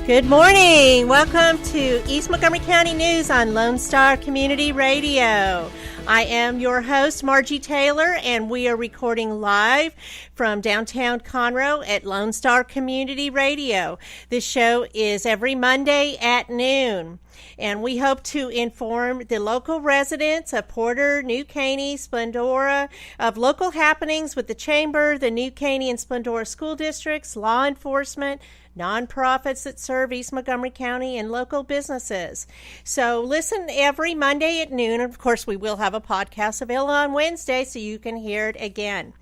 Good morning. Welcome to East Montgomery County News on Lone Star Community Radio. I am your host, Margie Taylor, and we are recording live from downtown Conroe at Lone Star Community Radio. This show is every Monday at noon, and we hope to inform the local residents of Porter, New Caney, Splendora, of local happenings with the Chamber, the New Caney and Splendora school districts, law enforcement, nonprofits that serve East Montgomery County, and local businesses. So listen every Monday at noon. And of course, we will have a podcast available on Wednesday so you can hear it again.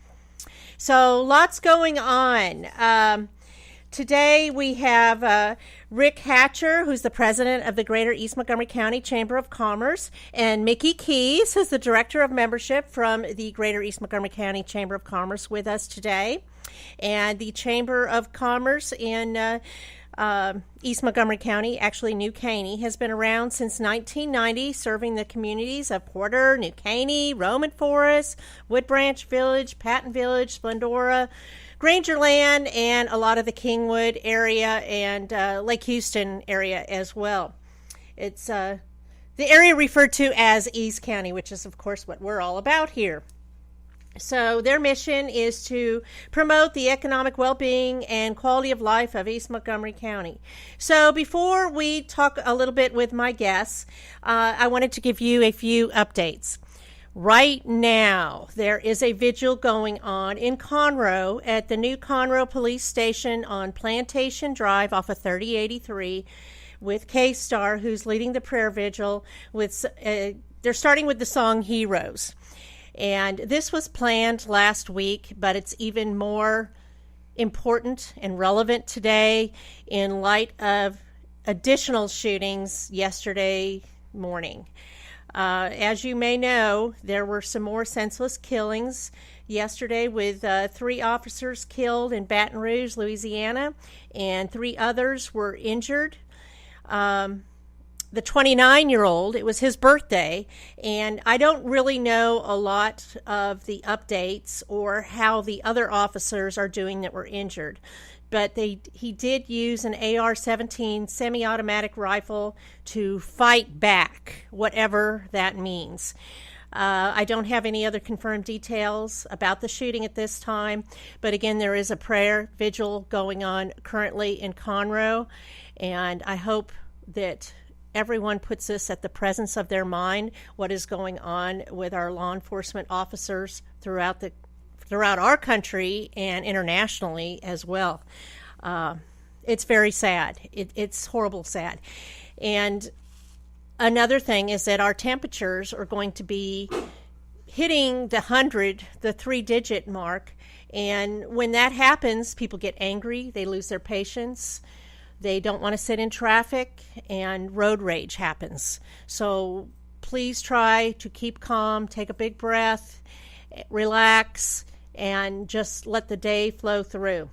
So lots going on. Today we have Rick Hatcher, who's the president of the Greater East Montgomery County Chamber of Commerce, and Mickey Keys, who's the director of membership from the Greater East Montgomery County Chamber of Commerce, with us today. And the Chamber of Commerce in East Montgomery County, actually New Caney, has been around since 1990, serving the communities of Porter, New Caney, Roman Forest, Woodbranch Village, Patton Village, Splendora, Grangerland, and a lot of the Kingwood area and Lake Houston area as well. It's the area referred to as East County, which is, of course, what we're all about here. So their mission is to promote the economic well-being and quality of life of East Montgomery County. So before we talk a little bit with my guests, I wanted to give you a few updates. Right now, there is a vigil going on in Conroe at the new Conroe Police Station on Plantation Drive off of 3083 with K-Star, who's leading the prayer vigil. They're starting with the song Heroes. And this was planned last week, but it's even more important and relevant today in light of additional shootings yesterday morning. As you may know, there were some more senseless killings yesterday with 3 officers killed in Baton Rouge, Louisiana, and 3 others were injured. The 29-year-old, it was his birthday, and I don't really know a lot of the updates or how the other officers are doing that were injured, but he did use an AR-17 semi-automatic rifle to fight back, whatever that means. I don't have any other confirmed details about the shooting at this time, but again, there is a prayer vigil going on currently in Conroe, and I hope that everyone puts this at the presence of their mind, what is going on with our law enforcement officers throughout our country and internationally as well. It's very sad. It's horrible sad. And another thing is that our temperatures are going to be hitting the 3-digit mark. And when that happens, people get angry. They lose their patience. They don't want to sit in traffic, and road rage happens. So please try to keep calm, take a big breath, relax, and just let the day flow through.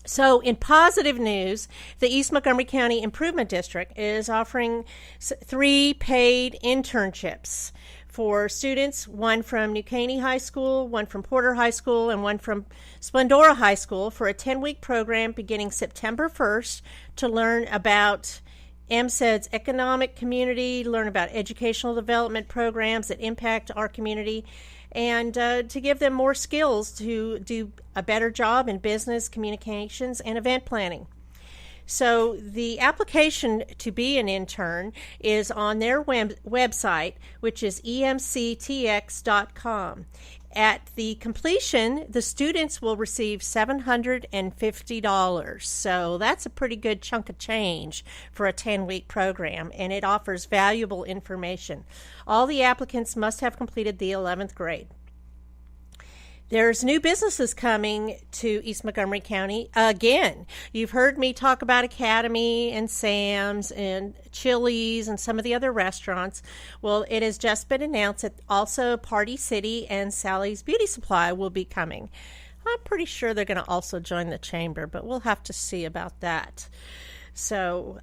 So in positive news, the East Montgomery County Improvement District is offering 3 paid internships for students, 1 from New Caney High School, 1 from Porter High School, and 1 from Splendora High School for a 10-week program beginning September 1st to learn about MCED's economic community, learn about educational development programs that impact our community, and to give them more skills to do a better job in business, communications, and event planning. So the application to be an intern is on their website, which is emctx.com. At the completion, the students will receive $750. So that's a pretty good chunk of change for a 10-week program, and it offers valuable information. All the applicants must have completed the 11th grade. There's new businesses coming to East Montgomery County again. You've heard me talk about Academy and Sam's and Chili's and some of the other restaurants. Well, it has just been announced that also Party City and Sally's Beauty Supply will be coming. I'm pretty sure they're going to also join the chamber, but we'll have to see about that. So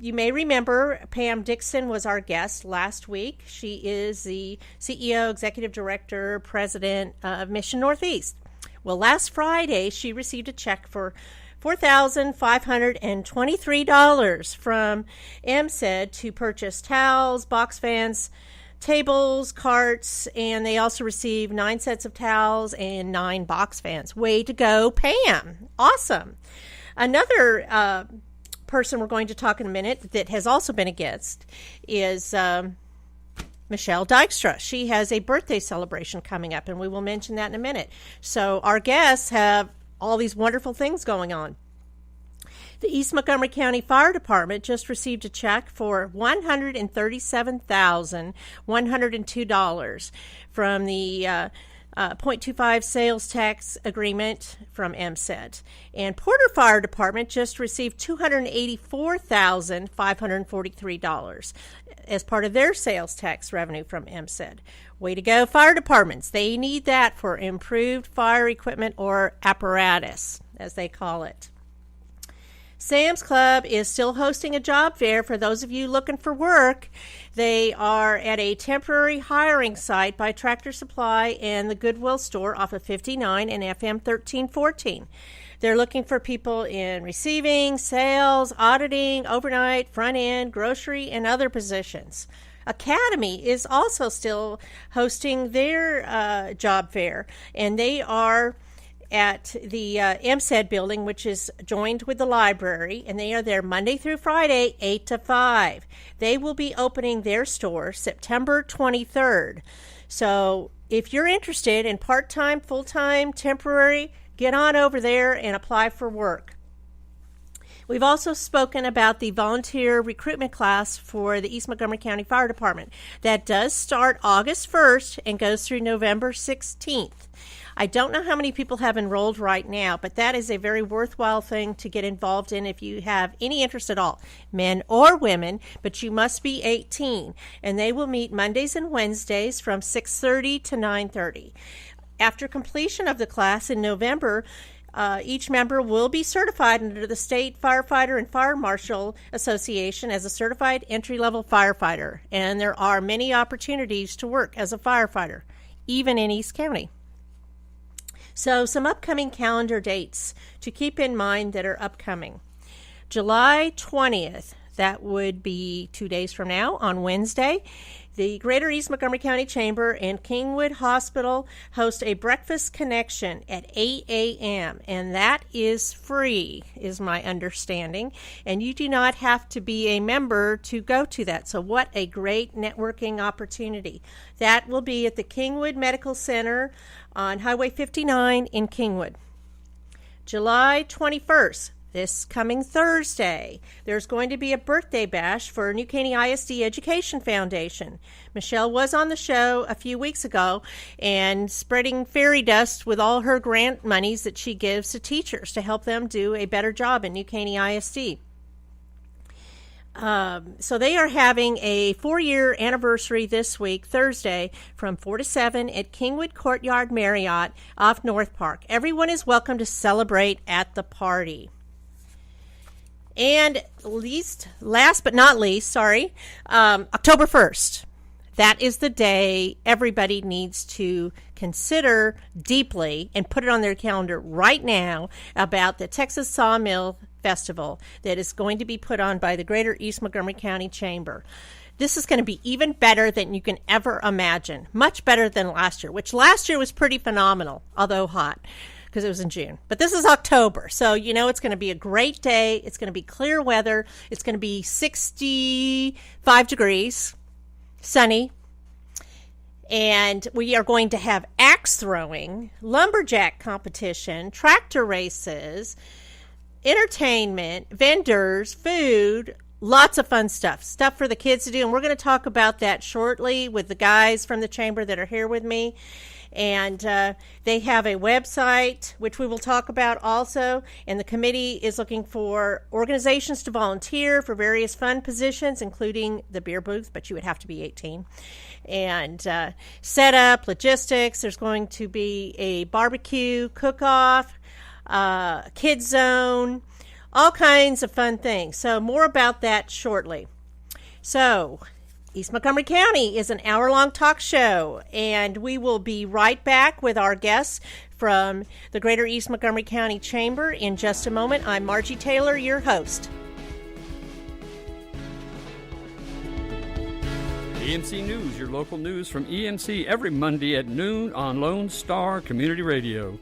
you may remember Pam Dixon was our guest last week. She is the CEO, Executive Director, President of Mission Northeast. Well, last Friday, she received a check for $4,523 from MSED to purchase towels, box fans, tables, carts, and they also received 9 sets of towels and 9 box fans. Way to go, Pam. Awesome. Another person we're going to talk in a minute that has also been a guest is Michelle Dykstra. She has a birthday celebration coming up, and we will mention that in a minute. So our guests have all these wonderful things going on. The East Montgomery County Fire Department just received a check for $137,102 from the 0.25 sales tax agreement from MSED. And Porter Fire Department just received $284,543 as part of their sales tax revenue from MSED. Way to go, fire departments. They need that for improved fire equipment, or apparatus, as they call it. Sam's Club is still hosting a job fair for those of you looking for work. They are at a temporary hiring site by Tractor Supply and the Goodwill store off of 59 and FM 1314. They're looking for people in receiving, sales, auditing, overnight, front end, grocery, and other positions. Academy is also still hosting their job fair, and they are at the MSED building, which is joined with the library, and they are there Monday through Friday, 8 to 5. They will be opening their store September 23rd. So if you're interested in part-time, full-time, temporary, get on over there and apply for work. We've also spoken about the volunteer recruitment class for the East Montgomery County Fire Department. That does start August 1st and goes through November 16th. I don't know how many people have enrolled right now, but that is a very worthwhile thing to get involved in if you have any interest at all, men or women, but you must be 18. And they will meet Mondays and Wednesdays from 6:30 to 9:30. After completion of the class in November, each member will be certified under the State Firefighter and Fire Marshal Association as a certified entry-level firefighter. And there are many opportunities to work as a firefighter, even in East County. So some upcoming calendar dates to keep in mind that are upcoming. July 20th, that would be 2 days from now on Wednesday, the Greater East Montgomery County Chamber and Kingwood Hospital host a breakfast connection at 8 a.m. and that is free, is my understanding, and you do not have to be a member to go to that. So what a great networking opportunity. That will be at the Kingwood Medical Center on Highway 59 in Kingwood. July 21st, this coming Thursday, there's going to be a birthday bash for New Caney ISD Education Foundation. Michelle was on the show a few weeks ago and spreading fairy dust with all her grant monies that she gives to teachers to help them do a better job in New Caney ISD. So they are having a 4-year anniversary this week, Thursday, from 4 to 7 at Kingwood Courtyard Marriott off North Park. Everyone is welcome to celebrate at the party. And last but not least, October 1st. That is the day everybody needs to consider deeply and put it on their calendar right now about the Texas Sawmill Festival that is going to be put on by the Greater East Montgomery County Chamber. This is going to be even better than you can ever imagine. Much better than last year, which last year was pretty phenomenal, although hot, because it was in June. But this is October, so you know it's going to be a great day. It's going to be clear weather. It's going to be 65 degrees, sunny. And we are going to have axe throwing, lumberjack competition, tractor races, entertainment, vendors, food, lots of fun stuff for the kids to do. And we're going to talk about that shortly with the guys from the chamber that are here with me. And they have a website, which we will talk about also. And the committee is looking for organizations to volunteer for various fun positions, including the beer booth, but you would have to be 18. And setup, logistics. There's going to be a barbecue, cook-off, kids zone, all kinds of fun things. So more about that shortly. So East Montgomery County is an hour-long talk show, and we will be right back with our guests from the Greater East Montgomery County Chamber. In just a moment, I'm Margie Taylor, your host. EMC News, your local news from EMC every Monday at noon on Lone Star Community Radio.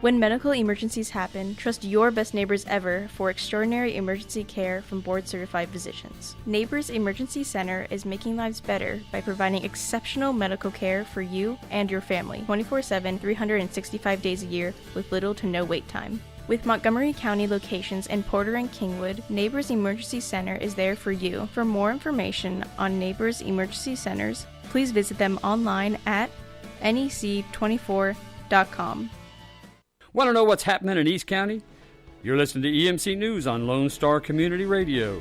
When medical emergencies happen, trust your best neighbors ever for extraordinary emergency care from board-certified physicians. Neighbors Emergency Center is making lives better by providing exceptional medical care for you and your family, 24/7, 365 days a year, with little to no wait time. With Montgomery County locations in Porter and Kingwood, Neighbors Emergency Center is there for you. For more information on Neighbors Emergency Centers, please visit them online at nec24.com. Want to know what's happening in East County? You're listening to EMC News on Lone Star Community Radio.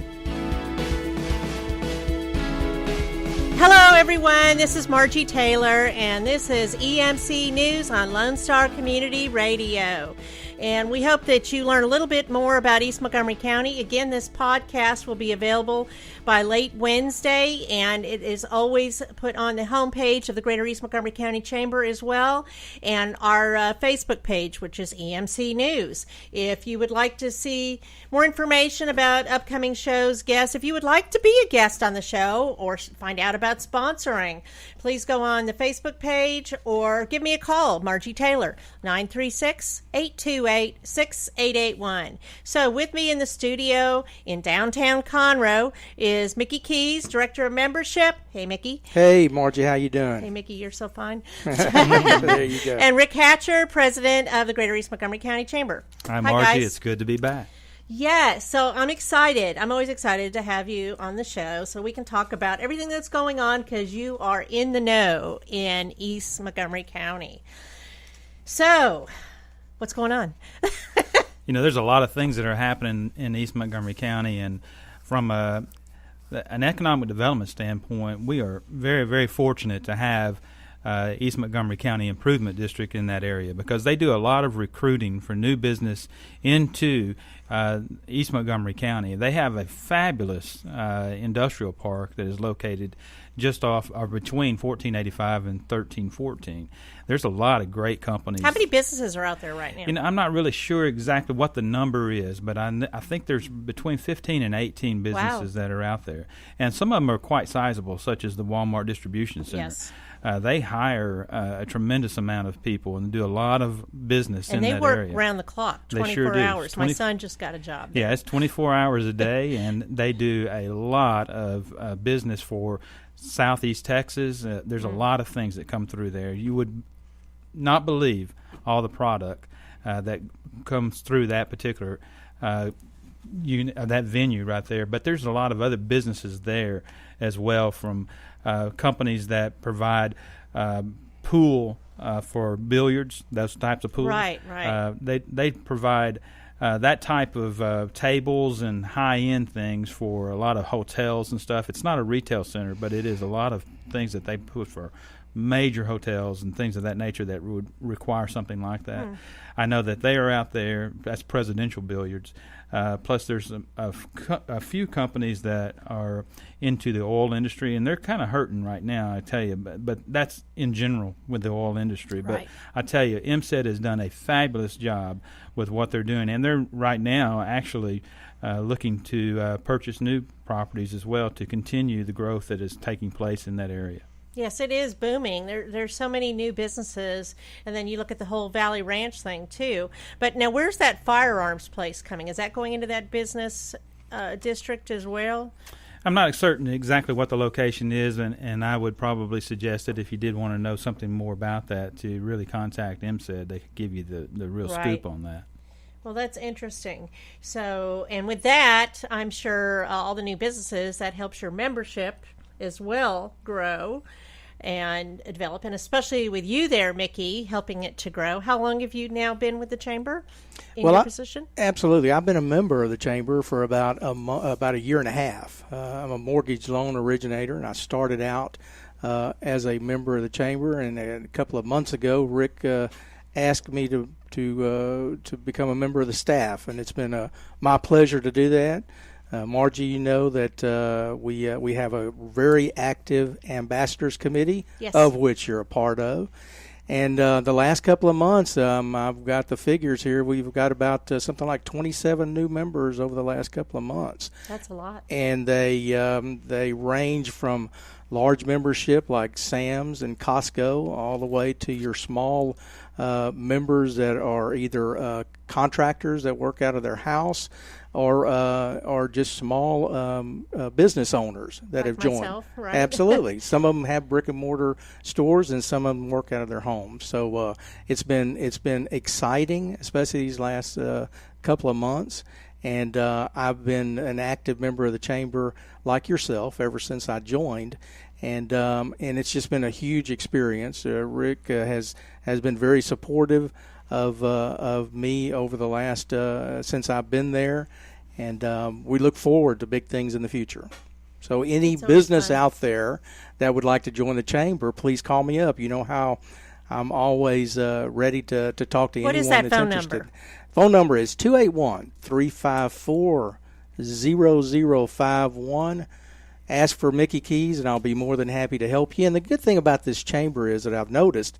Hello, everyone. This is Margie Taylor, and this is EMC News on Lone Star Community Radio. And we hope that you learn a little bit more about East Montgomery County. Again, this podcast will be available by late Wednesday, and it is always put on the homepage of the Greater East Montgomery County Chamber as well, and our Facebook page, which is EMC News. If you would like to see more information about upcoming shows, guests, if you would like to be a guest on the show or find out about sponsoring, please go on the Facebook page or give me a call, Margie Taylor, 936-828-6881. So with me in the studio in downtown Conroe is Mickey Keys, Director of Membership. Hey, Mickey. Hey, Margie, how you doing? Hey, Mickey, you're so fine. There you go. And Rick Hatcher, President of the Greater East Montgomery County Chamber. Hi, Margie. Guys. It's good to be back. Yeah, so I'm excited. I'm always excited to have you on the show so we can talk about everything that's going on because you are in the know in East Montgomery County. So, what's going on? There's a lot of things that are happening in East Montgomery County, and from an economic development standpoint, we are very, very fortunate to have East Montgomery County Improvement District in that area because they do a lot of recruiting for new business into East Montgomery County. They have a fabulous industrial park that is located just off or between 1485 and 1314. There's a lot of great companies. How many businesses are out there right now? I'm not really sure exactly what the number is, but I think there's between 15 and 18 businesses that are out there. And some of them are quite sizable, such as the Walmart Distribution Center. Yes. They hire a tremendous amount of people and do a lot of business in that area. And they work around the clock, 24 they sure do. hours. My son just got a job there. Yeah, it's 24 hours a day, and they do a lot of business for Southeast Texas. There's a lot of things that come through there. You would not believe all the product that comes through that particular that venue right there. But there's a lot of other businesses there as well, from companies that provide pool for billiards, those types of pools. Right. They provide that type of tables and high-end things for a lot of hotels and stuff. It's not a retail center, but it is a lot of things that they put for major hotels and things of that nature that would require something like that. I know that they are out there. That's presidential billiards. Plus, there's a few companies that are into the oil industry, and they're kind of hurting right now, I tell you. But that's in general with the oil industry. Right. But I tell you, MCED has done a fabulous job with what they're doing, and they're right now actually looking to purchase new properties as well to continue the growth that is taking place in that area. Yes, it is booming. There's so many new businesses, and then you look at the whole Valley Ranch thing too. But now, where's that firearms place coming? Is that going into that business district as well? I'm not certain exactly what the location is, and I would probably suggest that if you did want to know something more about that, to really contact MCED. They could give you the real scoop on that. Well, that's interesting. So, and with that, I'm sure all the new businesses, that helps your membership as well grow and develop, and especially with you there, Mickey, helping it to grow. How long have you now been with the chamber in your position? Absolutely. I've been a member of the chamber for about a year and a half. I'm a mortgage loan originator, and I started out as a member of the chamber, and a couple of months ago, Rick asked me to become a member of the staff, and it's been my pleasure to do that. Margie, you know that we have a very active ambassadors committee, Yes. of which you're a part of. And the last couple of months, I've got the figures here. We've got about something like 27 new members over the last couple of months. That's a lot. And they range from large membership like Sam's and Costco all the way to your small members that are either contractors that work out of their house or just small business owners that Like have joined. myself, right? Absolutely. Some of them have brick and mortar stores, and some of them work out of their homes. So it's been exciting, especially these last couple of months. And I've been an active member of the chamber, like yourself, ever since I joined. And it's just been a huge experience. Rick has been very supportive of me over the last since I've been there, and we look forward to big things in the future. So any It's always business fun. out there that would like to join the chamber, please call me up. You know how I'm always ready to talk to What anyone is that that's phone interested. number? Phone number is 281-354-0051. Ask for Mickey Keys, and I'll be more than happy to help you. And the good thing about this chamber is that I've noticed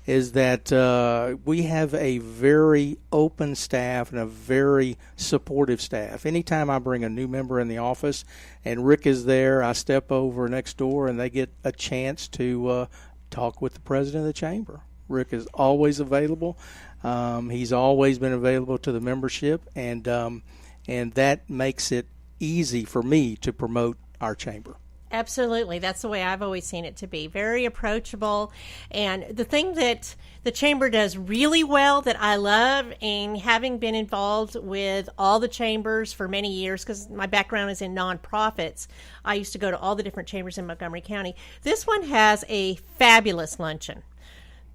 is that we have a very open staff and a very supportive staff. Anytime I bring a new member in the office and Rick is there, I step over next door and they get a chance to talk with the president of the chamber. Rick is always available. He's always been available to the membership, and that makes it easy for me to promote our chamber. Absolutely. That's the way I've always seen it to be. Very approachable. And the thing that the chamber does really well that I love, and having been involved with all the chambers for many years, because my background is in nonprofits, I used to go to all the different chambers in Montgomery County. This one has a fabulous luncheon,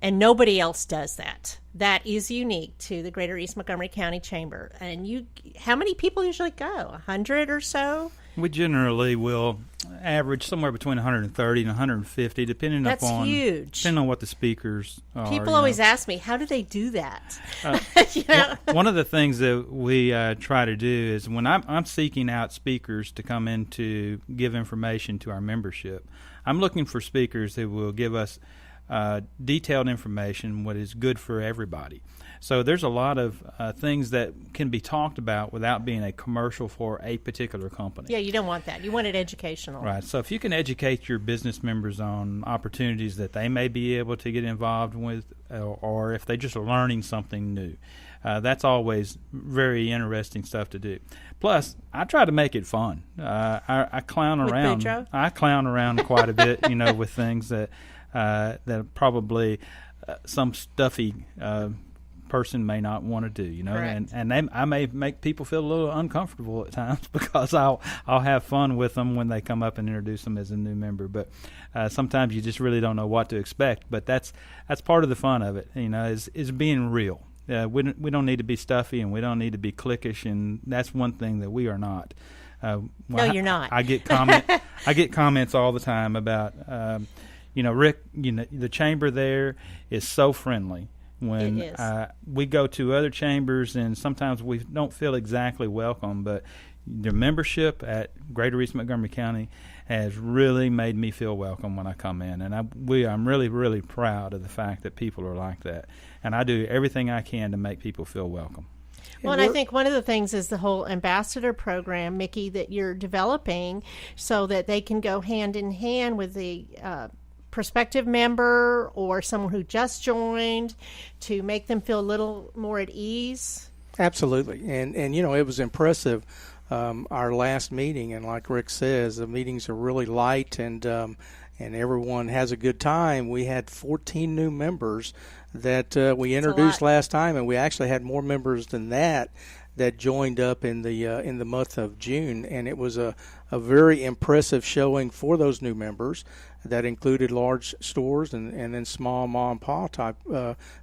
and nobody else does that. That is unique to the Greater East Montgomery County Chamber. And how many people usually go? 100 or so? We generally will average somewhere between 130 and 150, depending That's upon huge. depending on what the speakers are. People always ask me, how do they do that? One of the things that we try to do is when I'm seeking out speakers to come in to give information to our membership, I'm looking for speakers that will give us detailed information, what is good for everybody. So there's a lot of things that can be talked about without being a commercial for a particular company. Yeah, you don't want that. You want it educational. Right. So if you can educate your business members on opportunities that they may be able to get involved with, or if they're just learning something new, that's always very interesting stuff to do. Plus, I try to make it fun. I clown With around. Boudreaux? I clown around quite a bit, with things that probably some stuffy person may not want to do, Correct. and I may make people feel a little uncomfortable at times because I'll have fun with them when they come up and introduce them as a new member. But sometimes you just really don't know what to expect. But that's part of the fun of it, is being real. We don't need to be stuffy, and we don't need to be cliquish, and that's one thing that we are not. No, you're not. I get comments all the time about, Rick, the chamber there is so friendly. When It is. We go to other chambers, and sometimes we don't feel exactly welcome, but the membership at Greater East Montgomery County has really made me feel welcome when I come in, and I'm really, really proud of the fact that people are like that, and I do everything I can to make people feel welcome. Well, and I think one of the things is the whole ambassador program, Mickey, that you're developing so that they can go hand in hand with the prospective member or someone who just joined to make them feel a little more at ease. Absolutely. And it was impressive, our last meeting, and like Rick says, the meetings are really light and everyone has a good time. We had 14 new members that we introduced last time, and we actually had more members than that joined up in the month of June, and it was a very impressive showing for those new members that included large stores and then small mom and pop type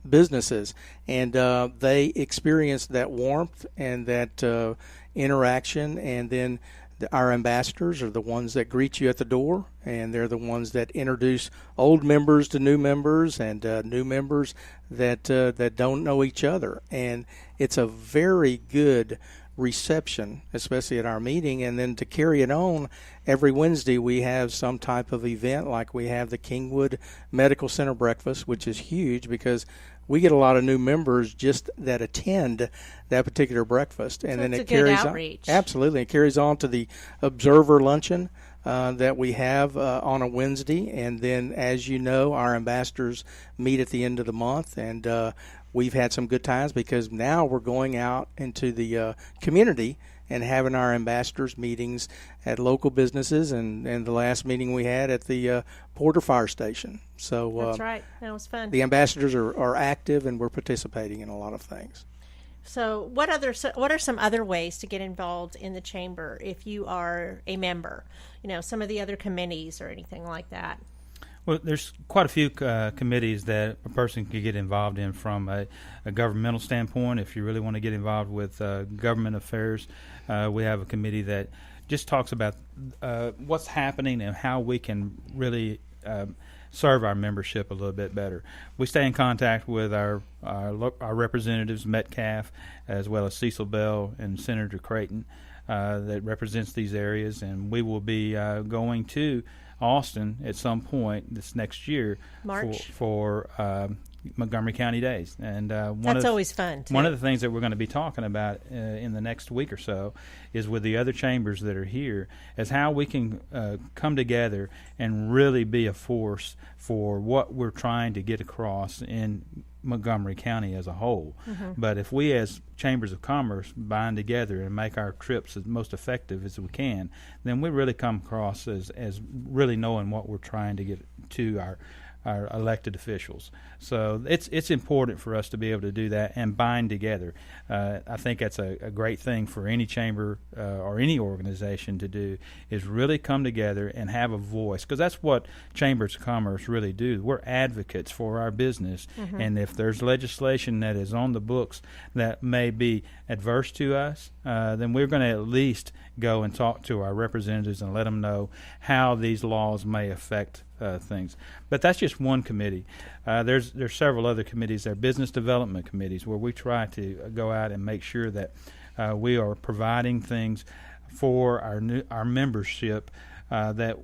businesses, and they experienced that warmth and that interaction. And then our ambassadors are the ones that greet you at the door, and they're the ones that introduce old members to new members and new members that don't know each other. And it's a very good reception, especially at our meeting, and then to carry it on, every Wednesday we have some type of event, like we have the Kingwood Medical Center breakfast, which is huge because we get a lot of new members just that attend that particular breakfast, and so then it's it a good carries outreach. on. Absolutely, it carries on to the Observer Luncheon that we have on a Wednesday, and then, as you know, our ambassadors meet at the end of the month, and we've had some good times because now we're going out into the community and having our ambassadors meetings at local businesses, and the last meeting we had at the Porter Fire Station. So That's right. That was fun. the ambassadors are active, and we're participating in a lot of things. So what are some other ways to get involved in the chamber if you are a member? Some of the other committees or anything like that. Well, there's quite a few committees that a person could get involved in from a governmental standpoint. If you really want to get involved with government affairs, we have a committee that just talks about what's happening and how we can really serve our membership a little bit better. We stay in contact with our representatives, Metcalf, as well as Cecil Bell and Senator Creighton, that represents these areas, and we will be going to Austin at some point this next year March. for Montgomery County Days, and that's always fun too. One of the things that we're going to be talking about in the next week or so is with the other chambers that are here, is how we can come together and really be a force for what we're trying to get across in Montgomery County as a whole. Mm-hmm. But if we as chambers of commerce bind together and make our trips as most effective as we can, then we really come across as really knowing what we're trying to get to our elected officials. So it's important for us to be able to do that and bind together. I think that's a great thing for any chamber or any organization to do, is really come together and have a voice, because that's what chambers of commerce really do. We're advocates for our business, Mm-hmm. and if there's legislation that is on the books that may be adverse to us, then we're going to at least go and talk to our representatives and let them know how these laws may affect things. But that's just one committee. There's several other committees. There are business development committees where we try to go out and make sure that we are providing things for our membership that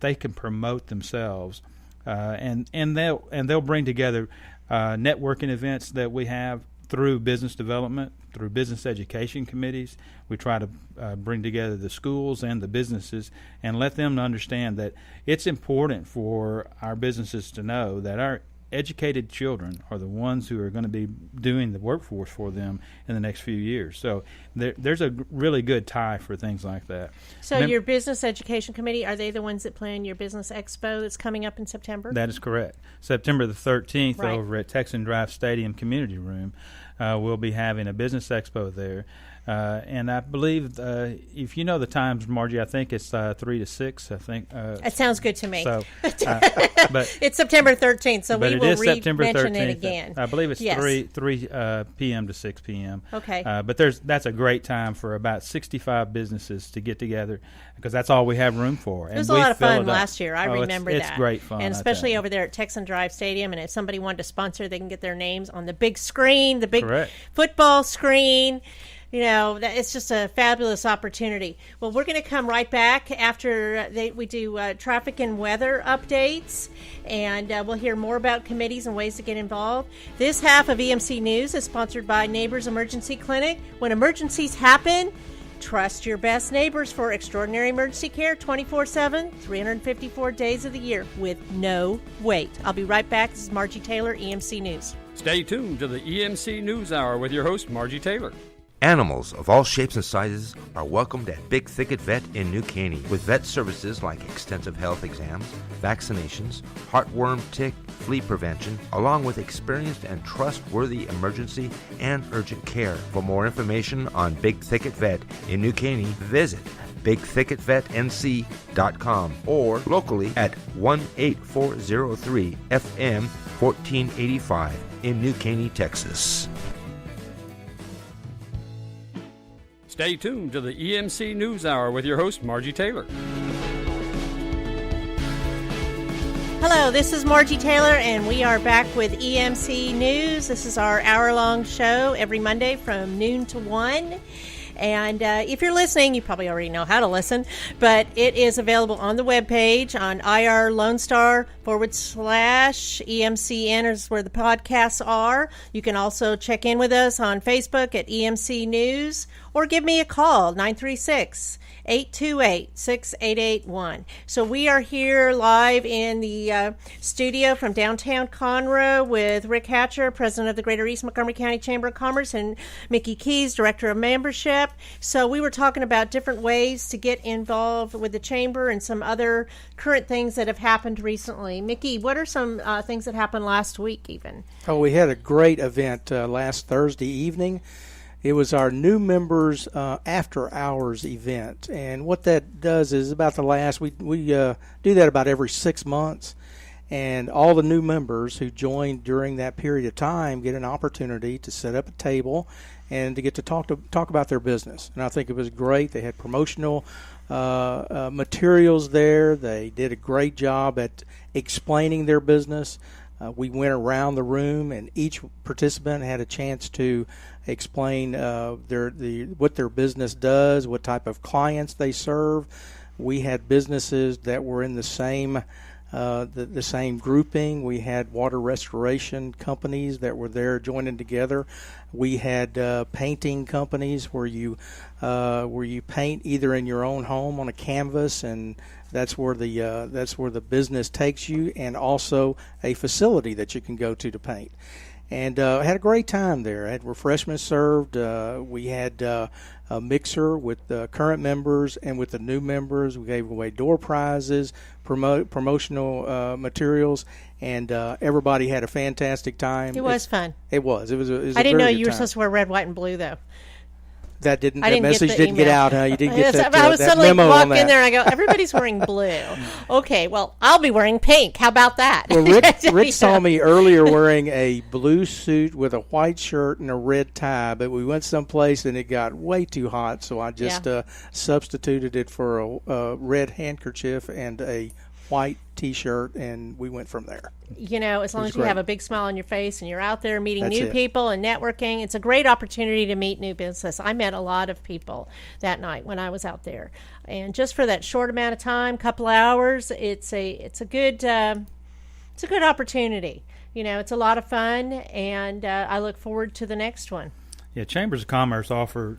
they can promote themselves, and they'll bring together networking events that we have through business development, through business education committees. We try to bring together the schools and the businesses and let them understand that it's important for our businesses to know that our educated children are the ones who are going to be doing the workforce for them in the next few years. So there's a really good tie for things like that. So your business education committee, are they the ones that plan your Business Expo that's coming up in September? That is correct. September the 13th, right, over at Texan Drive Stadium Community Room, we'll be having a Business Expo there. And I believe, if you know the times, Margie, I think it's 3 to 6. I think that sounds good to me. So, but it's September 13th, so we it will is September 13th. mention it again. I believe it's Yes. 3 p.m. to 6 p.m. Okay. But that's a great time for about 65 businesses to get together, because that's all we have room for. It was a lot of fun last year. I remember that. It's great fun. And especially over there at Texan Drive Stadium. And if somebody wanted to sponsor, they can get their names on the big screen, the big Correct. football screen. It's just a fabulous opportunity. Well, we're going to come right back after we do traffic and weather updates, and we'll hear more about committees and ways to get involved. This half of EMC News is sponsored by Neighbors Emergency Clinic. When emergencies happen, trust your best neighbors for extraordinary emergency care 24/7, 354 days of the year with no wait. I'll be right back. This is Margie Taylor, EMC News. Stay tuned to the EMC News Hour with your host, Margie Taylor. Animals of all shapes and sizes are welcomed at Big Thicket Vet in New Caney, with vet services like extensive health exams, vaccinations, heartworm, tick, flea prevention, along with experienced and trustworthy emergency and urgent care. For more information on Big Thicket Vet in New Caney, visit bigthicketvetnc.com or locally at 18403 FM 1485 in New Caney, Texas. Stay tuned to the EMC News Hour with your host, Margie Taylor. Hello, this is Margie Taylor, and we are back with EMC News. This is our hour-long show every Monday from noon to 1. And if you're listening, you probably already know how to listen, but it is available on the webpage on IR/EMCN is where the podcasts are. You can also check in with us on Facebook at EMC News, or give me a call, 936-828-6881. So we are here live in the studio from downtown Conroe with Rick Hatcher, president of the Greater East Montgomery County Chamber of Commerce, and Mickey Keys, director of membership. So we were talking about different ways to get involved with the chamber and some other current things that have happened recently. Mickey, what are some things that happened last week even? Oh, we had a great event last Thursday evening. It was our new members after hours event, and what that does is about the last we do that about every 6 months, and all the new members who joined during that period of time get an opportunity to set up a table and to get to talk about their business. And I think it was great. They had promotional materials there. They did a great job at explaining their business. We went around the room, and each participant had a chance to explain what their business does, what type of clients they serve. We had businesses that were in the same grouping. We had water restoration companies that were there joining together. We had painting companies where you paint either in your own home on a canvas, and that's where the business takes you, and also a facility that you can go to paint. And had a great time there. I had refreshments served. We had a mixer with the current members and with the new members. We gave away door prizes, promotional materials, and everybody had a fantastic time. It was fun. It was. It was I didn't know you were supposed to wear red, white, and blue, though. That message didn't get out, huh? You didn't get that I was that suddenly memo walk on that. in there and I go, everybody's wearing blue. Okay, well, I'll be wearing pink. How about that? Well, Rick saw me earlier wearing a blue suit with a white shirt and a red tie, but we went someplace and it got way too hot, so I just substituted it for a red handkerchief and a white T-shirt, and we went from there. You know, as long as you have a big smile on your face and you're out there meeting That's new it. people and networking, it's a great opportunity to meet new business. I met a lot of people that night when I was out there, and just for that short amount of time, couple hours, it's a good opportunity. You know, it's a lot of fun, and I look forward to the next one. Yeah, Chambers of Commerce offer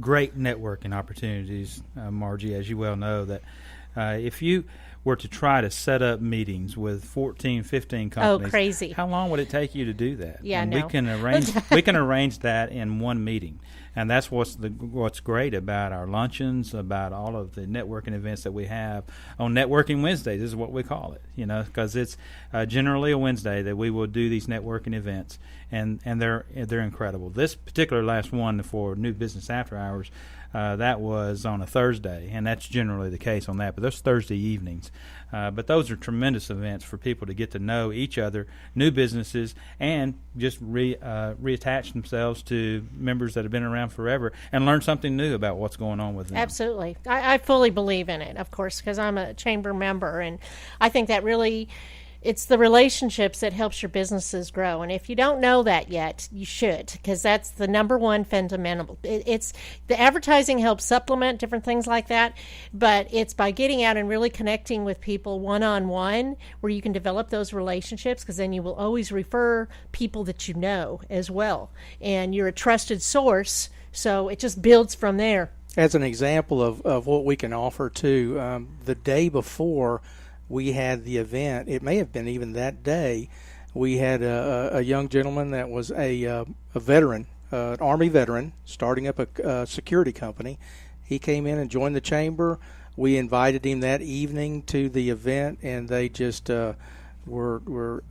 great networking opportunities, Margie, as you well know, that if you were to try to set up meetings with 14, 15 companies, crazy. How long would it take you to do that? Yeah, and no. we can arrange that in one meeting. And that's what's great about our luncheons, about all of the networking events that we have on Networking Wednesdays. This is what we call it, you know, because it's generally a Wednesday that we will do these networking events, and they're incredible. This particular last one for New Business After Hours, that was on a Thursday, and that's generally the case on that. But those Thursday evenings. But those are tremendous events for people to get to know each other, new businesses, and just reattach themselves to members that have been around forever and learn something new about what's going on with them. Absolutely. I fully believe in it, of course, because I'm a chamber member, and I think that really it's the relationships that helps your businesses grow. And if you don't know that yet, you should, because that's the number one fundamental. It's the advertising helps supplement different things like that, but it's by getting out and really connecting with people one-on-one where you can develop those relationships, because then you will always refer people that you know as well. And you're a trusted source, so it just builds from there. As an example of what we can offer too, the day before we had the event, it may have been even that day, we had a young gentleman that was a veteran, an Army veteran, starting up a security company. He came in and joined the chamber. We invited him that evening to the event, and they just were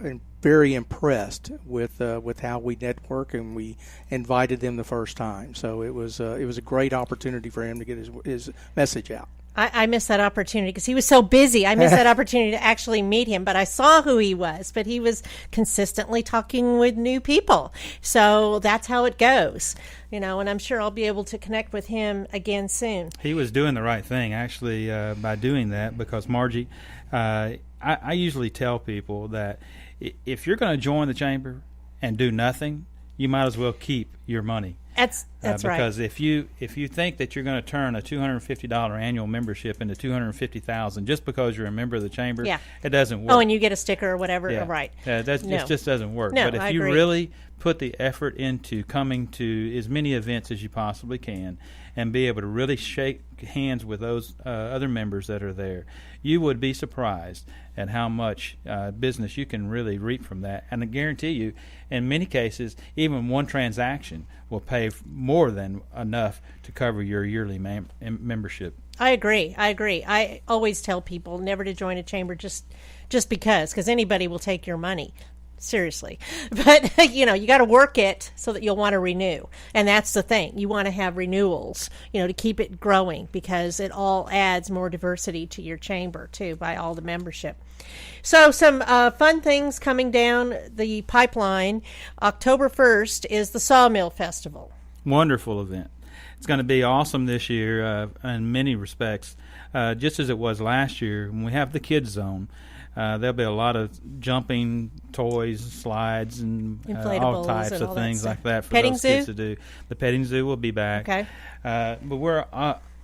very impressed with how we network, and we invited them the first time. So it was a great opportunity for him to get his message out. I missed that opportunity because he was so busy. I missed that opportunity to actually meet him, but I saw who he was. But he was consistently talking with new people. So that's how it goes, you know, and I'm sure I'll be able to connect with him again soon. He was doing the right thing, actually, by doing that, because, Margie, I usually tell people that if you're going to join the chamber and do nothing, you might as well keep your money. That's right. Because if you think that you're going to turn a $250 annual membership into $250,000 just because you're a member of the chamber, it doesn't work. Oh, and you get a sticker or whatever, right? It just doesn't work. No, but if I you agree. really put the effort into coming to as many events as you possibly can and be able to really shake hands with those other members that are there, you would be surprised at how much business you can really reap from that. And I guarantee you, in many cases, even one transaction will pay more than enough to cover your yearly membership. I agree. I always tell people never to join a chamber just because anybody will take your money. Seriously. But, you got to work it so that you'll want to renew. And that's the thing. You want to have renewals, to keep it growing, because it all adds more diversity to your chamber, too, by all the membership. So some fun things coming down the pipeline. October 1st is the Sawmill Festival. Wonderful event. It's going to be awesome this year in many respects, just as it was last year. When we have the kids zone, there'll be a lot of jumping toys, slides, and all types and of all things that like that for petting those zoo? kids to do. The petting zoo will be back. Okay. But we're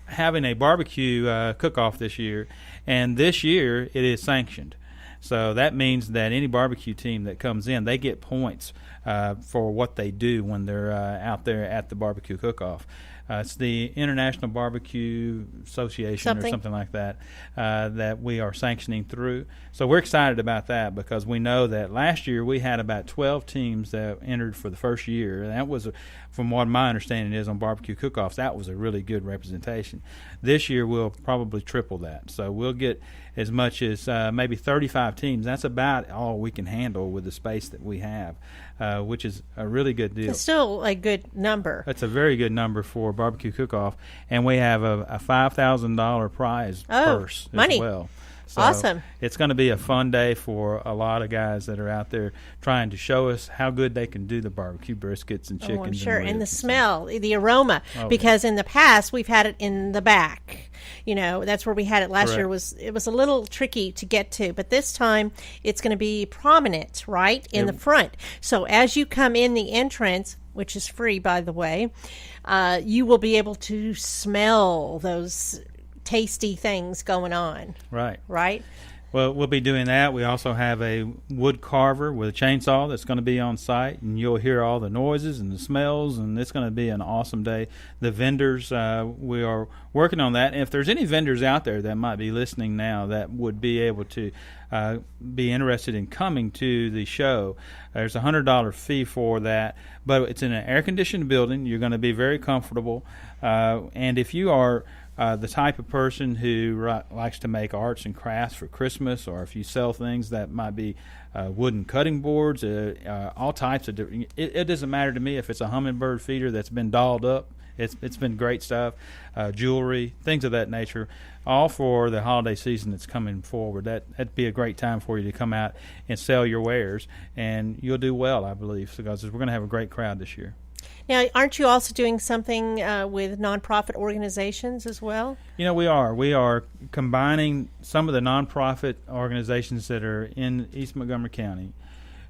having a barbecue cook-off this year, and this year it is sanctioned. So that means that any barbecue team that comes in, they get points for what they do when they're out there at the barbecue cook-off. It's the International Barbecue Association or something like that that we are sanctioning through. So we're excited about that because we know that last year we had about 12 teams that entered for the first year. And that was, from what my understanding is on barbecue cook-offs, that was a really good representation. This year we'll probably triple that. So we'll get as much as maybe 35 teams. That's about all we can handle with the space that we have, which is a really good deal. It's still a good number. That's a very good number for barbecue cook-off, and we have a $5,000 prize purse money. as well. So awesome. It's going to be a fun day for a lot of guys that are out there trying to show us how good they can do the barbecue briskets and chickens. Oh, I'm sure. And the ribs smell, the aroma, because in the past we've had it in the back. That's where we had it last year. It was a little tricky to get to, but this time it's going to be prominent, right, in the front. So as you come in the entrance, which is free, by the way, you will be able to smell those tasty things going on. Right? Well, we'll be doing that. We also have a wood carver with a chainsaw that's going to be on site, and you'll hear all the noises and the smells, and it's going to be an awesome day. The vendors, we are working on that. And if there's any vendors out there that might be listening now that would be able to be interested in coming to the show, there's a $100 fee for that, but it's in an air-conditioned building. You're going to be very comfortable, and if you are the type of person who likes to make arts and crafts for Christmas, or if you sell things that might be wooden cutting boards, all types of different. It doesn't matter to me if it's a hummingbird feeder that's been dolled up. It's been great stuff, jewelry, things of that nature, all for the holiday season that's coming forward. That'd be a great time for you to come out and sell your wares, and you'll do well, I believe, because we're going to have a great crowd this year. Now, aren't you also doing something with nonprofit organizations as well? We are. We are combining some of the nonprofit organizations that are in East Montgomery County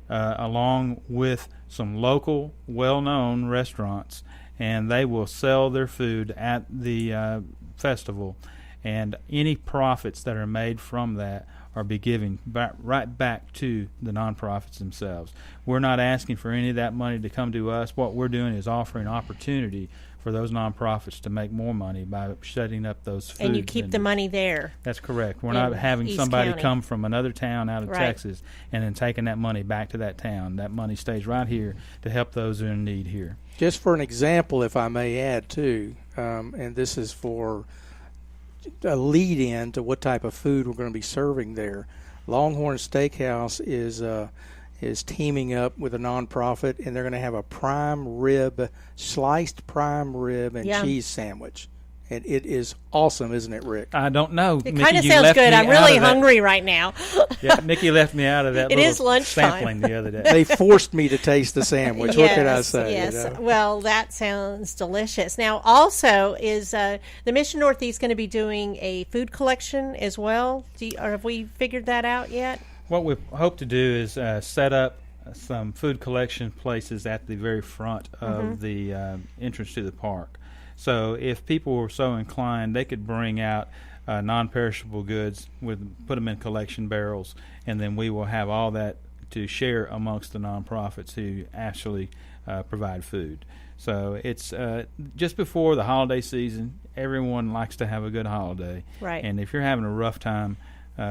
along with some local, well-known restaurants, and they will sell their food at the festival, and any profits that are made from that are be giving right back to the nonprofits themselves. We're not asking for any of that money to come to us. What we're doing is offering opportunity for those nonprofits to make more money by setting up those food and you keep the money there. That's correct. We're not having East somebody County. come from another town out of Texas and then taking that money back to that town. That money stays right here to help those who are in need here. Just for an example, if I may add, too, and this is for a lead-in to what type of food we're going to be serving there. Longhorn Steakhouse is teaming up with a nonprofit, and they're going to have a sliced prime rib and cheese sandwich. And it is awesome, isn't it, Rick? I don't know. It kind of sounds good. I'm really hungry right now. Yeah, Mickey left me out of that It is lunchtime. sampling the other day. They forced me to taste the sandwich. What can I say? Yes. Well, that sounds delicious. Now, also, is the Mission Northeast going to be doing a food collection as well? Or have we figured that out yet? What we hope to do is set up some food collection places at the very front of the entrance to the park. So if people were so inclined, they could bring out non-perishable goods, put them in collection barrels, and then we will have all that to share amongst the nonprofits who actually provide food. So it's just before the holiday season. Everyone likes to have a good holiday. Right. And if you're having a rough time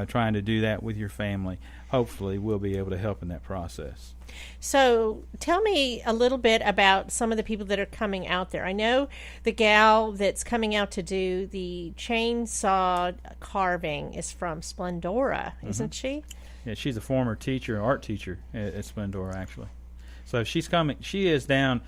trying to do that with your family, hopefully we'll be able to help in that process. So tell me a little bit about some of the people that are coming out there. I know the gal that's coming out to do the chainsaw carving is from Splendora, isn't she? Yeah, she's a former art teacher at Splendora, actually. So she's coming. She is down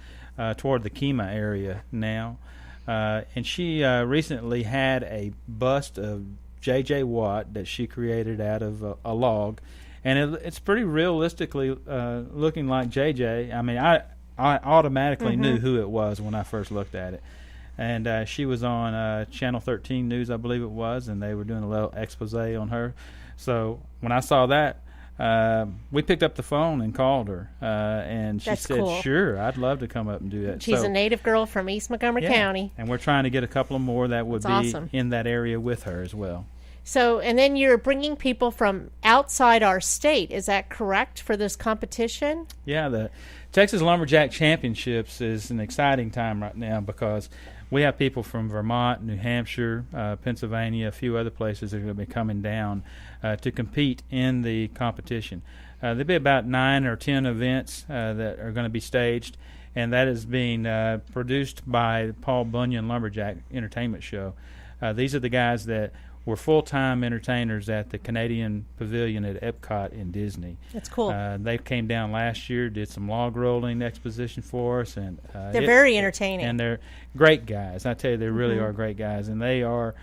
toward the Kemah area now, and she recently had a bust of J.J. Watt that she created out of a log, and it's pretty realistically looking like J.J. I mean, I automatically knew who it was when I first looked at it. And she was on Channel 13 News, I believe it was, and they were doing a little expose on her. So when I saw that, we picked up the phone and called her, and she That's said, cool. Sure, I'd love to come up and do that. She's So, a native girl from East Montgomery County. and we're trying to get a couple of more that would That's be awesome. in that area with her as well. So, and then you're bringing people from outside our state. Is that correct for this competition? Yeah, the Texas Lumberjack Championships is an exciting time right now because we have people from Vermont, New Hampshire, Pennsylvania, a few other places that are going to be coming down to compete in the competition. There'll be about 9 or 10 events that are going to be staged, and that is being produced by Paul Bunyan Lumberjack Entertainment Show. These are the guys that were full-time entertainers at the Canadian Pavilion at Epcot in Disney. That's cool. They came down last year, did some log rolling exposition for us, and They're very entertaining. And they're great guys. I tell you, they really are great guys, and they are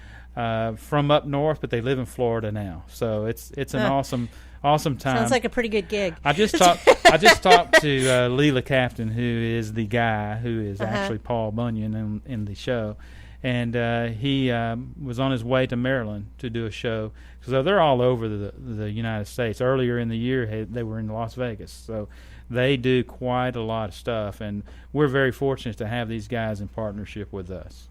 from up north, but they live in Florida now. So it's an awesome time. Sounds like a pretty good gig. I just talked to Leela Captain, who is the guy who is actually Paul Bunyan in the show. And he was on his way to Maryland to do a show. So they're all over the United States. Earlier in the year, they were in Las Vegas. So they do quite a lot of stuff. And we're very fortunate to have these guys in partnership with us.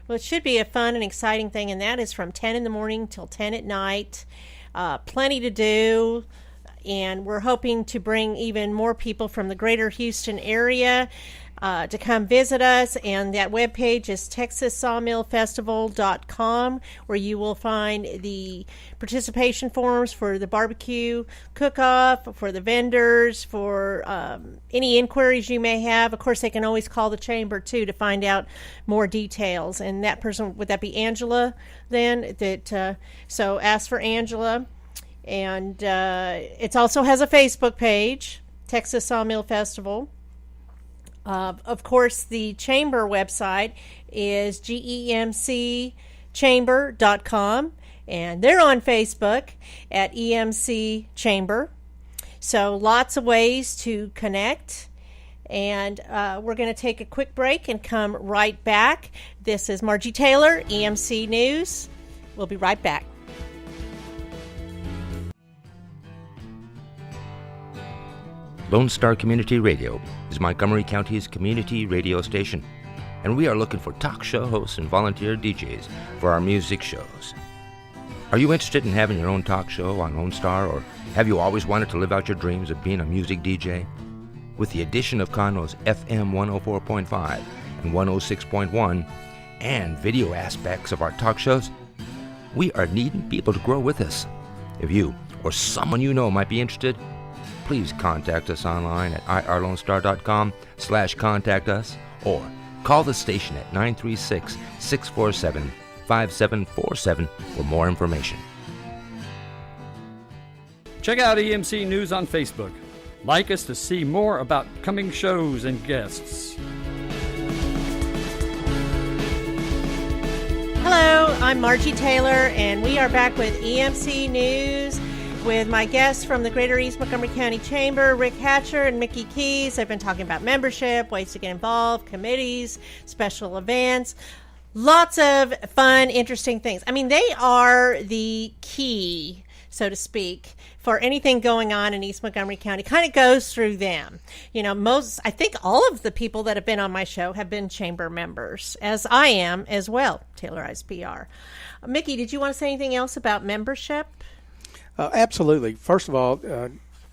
Well, it should be a fun and exciting thing, and that is from 10 in the morning till 10 at night. Plenty to do. And we're hoping to bring even more people from the greater Houston area to come visit us, and that webpage is TexasSawmillFestival.com, where you will find the participation forms for the barbecue cook-off, for the vendors, for any inquiries you may have. Of course, they can always call the chamber, too, to find out more details. And that person, would that be Angela then? So ask for Angela. And it also has a Facebook page, Texas Sawmill Festival. Of course, the chamber website is GEMCChamber.com, and they're on Facebook at EMC Chamber. So lots of ways to connect. And we're going to take a quick break and come right back. This is Margie Taylor, EMC News. We'll be right back. Lone Star Community Radio is Montgomery County's community radio station, and we are looking for talk show hosts and volunteer DJs for our music shows. Are you interested in having your own talk show on Lone Star, or have you always wanted to live out your dreams of being a music DJ? With the addition of Conroe's FM 104.5 and 106.1 and video aspects of our talk shows, we are needing people to grow with us. If you or someone you know might be interested, please contact us online at irlonestar.com/contact us, or call the station at 936-647-5747 for more information. Check out EMC News on Facebook. Like us to see more about coming shows and guests. Hello, I'm Margie Taylor, and we are back with EMC News with my guests from the Greater East Montgomery County Chamber, Rick Hatcher and Mickey Keys. I've been talking about membership, ways to get involved, committees, special events, lots of fun, interesting things. I mean, they are the key so to speak, for anything going on in East Montgomery County kind of goes through them. You know, I think all of the people that have been on my show have been chamber members, as I am as well, Taylorized PR. Mickey, did you want to say anything else about membership? Absolutely. First of all,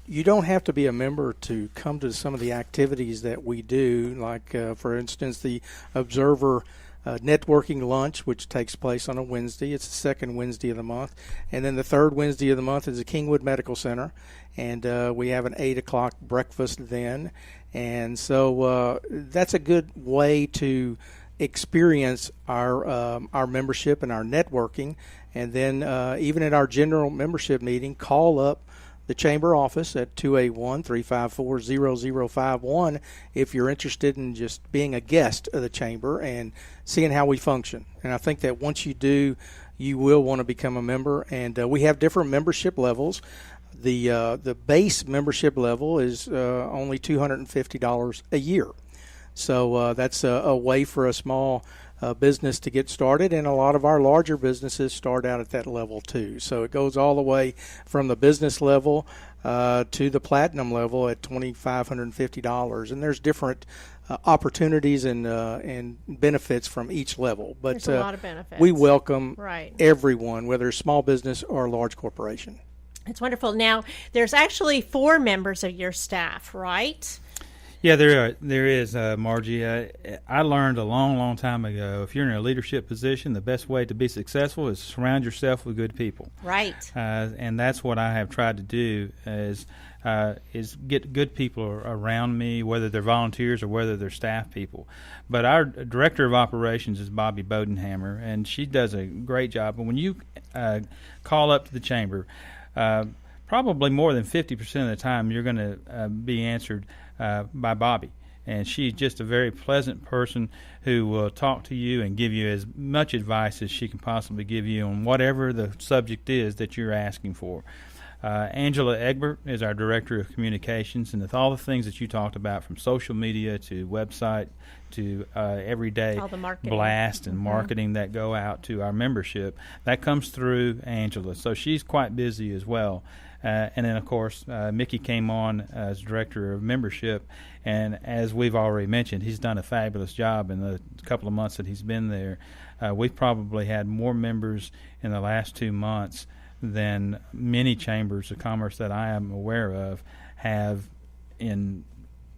you don't have to be a member to come to some of the activities that we do, like, for instance, the Observer networking lunch, which takes place on a Wednesday. It's the second Wednesday of the month. And then the third Wednesday of the month is the Kingwood Medical Center. And we have an 8 o'clock breakfast then. And so that's a good way to experience our membership and our networking. And then even at our general membership meeting, call up the chamber office at 281-354-0051 if you're interested in just being a guest of the chamber and seeing how we function. And I think that once you do, you will want to become a member. And we have different membership levels. The base membership level is only $250 a year. So that's a way for a small business to get started, and a lot of our larger businesses start out at that level too. So it goes all the way from the business level to the platinum level at $2,550, and there's different opportunities and benefits from each level. But there's a lot of benefits. We welcome everyone, whether it's small business or a large corporation. It's wonderful. Now, there's actually 4 members of your staff, right? Yeah, there is, Margie. I learned a long time ago, if you're in a leadership position, the best way to be successful is surround yourself with good people. Right. And that's what I have tried to do is get good people around me, whether they're volunteers or whether they're staff people. But our director of operations is Bobby Bodenhammer, and she does a great job. And when you call up to the chamber, probably more than 50% of the time you're going to be answered by Bobby, and she's just a very pleasant person who will talk to you and give you as much advice as she can possibly give you on whatever the subject is that you're asking for. Angela Egbert is our Director of Communications, and with all the things that you talked about, from social media to website to everyday blast and marketing that go out to our membership, that comes through Angela. So she's quite busy as well. And then, of course, Mickey came on as Director of Membership, and as we've already mentioned, he's done a fabulous job in the couple of months that he's been there. We've probably had more members in the last 2 months than many chambers of commerce that I am aware of have in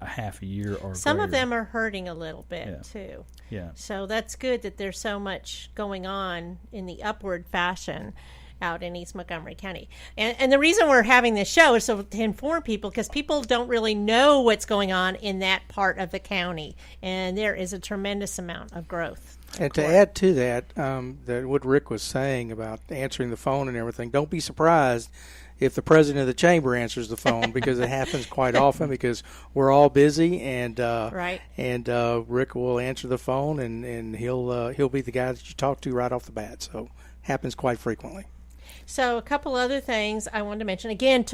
a half a year or Some greater. of them are hurting a little bit, too. Yeah. So that's good that there's so much going on in the upward fashion out in East Montgomery County. And the reason we're having this show is so to inform people, because people don't really know what's going on in that part of the county. And there is a tremendous amount of growth. And to add to that, that what Rick was saying about answering the phone and everything, don't be surprised if the president of the chamber answers the phone, because it happens quite often, because we're all busy, and Rick will answer the phone, and he'll be the guy that you talk to right off the bat. So happens quite frequently. So a couple other things I wanted to mention. Again,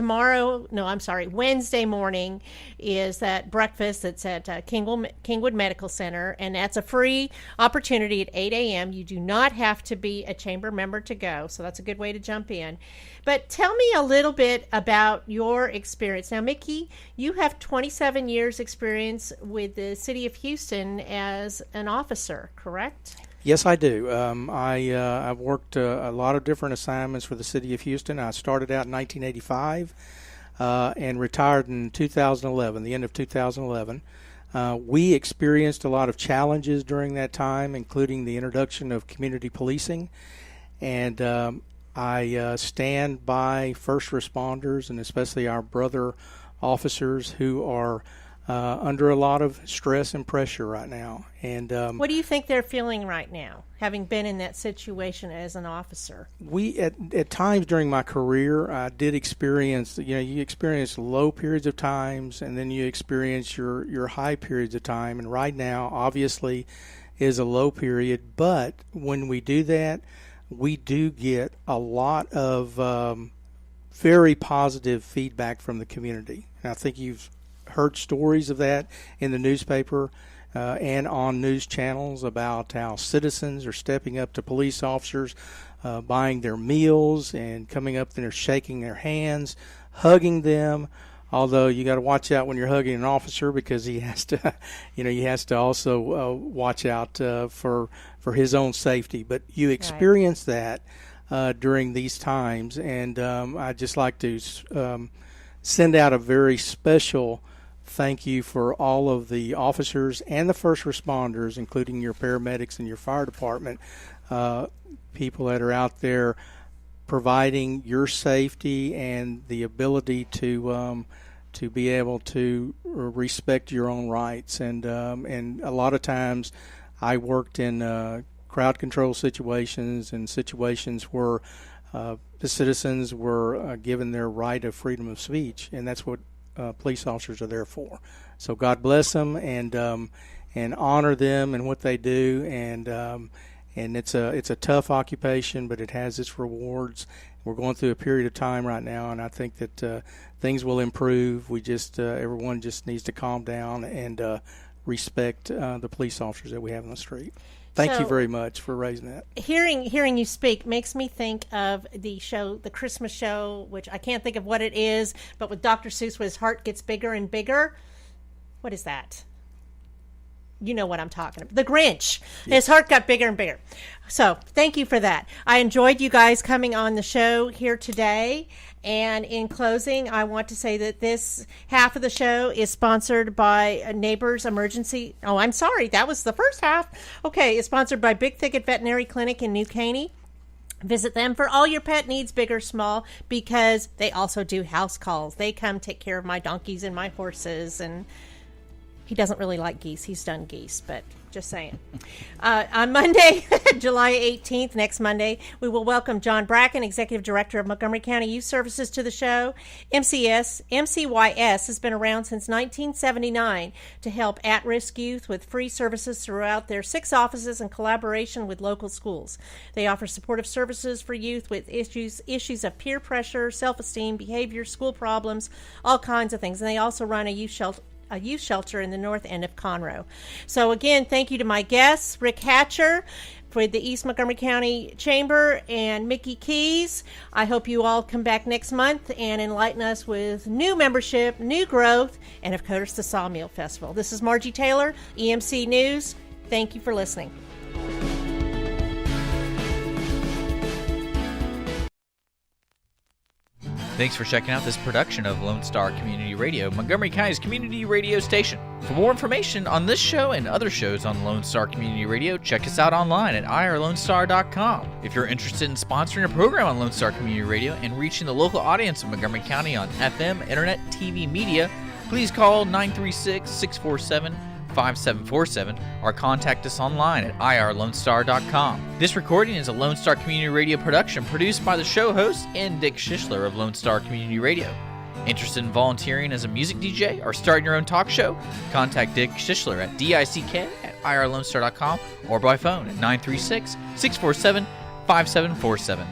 Wednesday morning is that breakfast that's at Kingwood Medical Center, and that's a free opportunity at 8 a.m. You do not have to be a chamber member to go, so that's a good way to jump in. But tell me a little bit about your experience. Now, Mickey, you have 27 years experience with the City of Houston as an officer, correct? Yes, I do. I've worked a lot of different assignments for the City of Houston. I started out in 1985 and retired in 2011, the end of 2011. We experienced a lot of challenges during that time, including the introduction of community policing. And I stand by first responders, and especially our brother officers who are under a lot of stress and pressure right now. And what do you think they're feeling right now, having been in that situation as an officer? We at times during my career, I did experience, you experience low periods of times, and then you experience your high periods of time. And right now, obviously, is a low period. But when we do that, we do get a lot of very positive feedback from the community. And I think you've heard stories of that in the newspaper and on news channels about how citizens are stepping up to police officers, buying their meals and coming up and they're shaking their hands, hugging them. Although you got to watch out when you're hugging an officer, because he has to, he has to also watch out for his own safety. But you experience that during these times, and I'd just like to send out a very special thank you for all of the officers and the first responders, including your paramedics and your fire department, people that are out there providing your safety and the ability to be able to respect your own rights. And a lot of times I worked in crowd control situations and situations where the citizens were given their right of freedom of speech, and that's what police officers are there for. So God bless them, and honor them and what they do, and it's a tough occupation, but it has its rewards. We're going through a period of time right now, and I think that things will improve. We just everyone just needs to calm down and respect the police officers that we have on the street. Thank you very much for raising that. Hearing you speak makes me think of the show, the Christmas show, which I can't think of what it is, but with Dr. Seuss, where his heart gets bigger and bigger. What is that? You know what I'm talking about. The Grinch. Yes. His heart got bigger and bigger. So thank you for that. I enjoyed you guys coming on the show here today. And in closing, I want to say that this half of the show is sponsored by Neighbors Emergency. Oh, I'm sorry. That was the first half. Okay. It's sponsored by Big Thicket Veterinary Clinic in New Caney. Visit them for all your pet needs, big or small, because they also do house calls. They come take care of my donkeys and my horses, and he doesn't really like geese. He's done geese, but just saying. On Monday, July 18th, next Monday, we will welcome John Bracken, Executive Director of Montgomery County Youth Services, to the show. MCYS has been around since 1979 to help at-risk youth with free services throughout their 6 offices in collaboration with local schools. They offer supportive services for youth with issues of peer pressure, self-esteem, behavior, school problems, all kinds of things. And they also run a youth shelter in the north end of Conroe. So again, thank you to my guests, Rick Hatcher for the East Montgomery County Chamber and Mickey Keys. I hope you all come back next month and enlighten us with new membership, new growth, and of course the Sawmill Festival. This is Margie Taylor, EMC News. Thank you for listening. Thanks for checking out this production of Lone Star Community Radio, Montgomery County's community radio station. For more information on this show and other shows on Lone Star Community Radio, check us out online at irlonestar.com. If you're interested in sponsoring a program on Lone Star Community Radio and reaching the local audience of Montgomery County on FM, internet, TV, media, please call 936-647-5747 or contact us online at irlonestar.com. This recording is a Lone Star Community Radio production produced by the show host and Dick Schischler of Lone Star Community Radio. Interested in volunteering as a music DJ or starting your own talk show? Contact Dick Schischler at dick@irlonestar.com or by phone at 936-647-5747.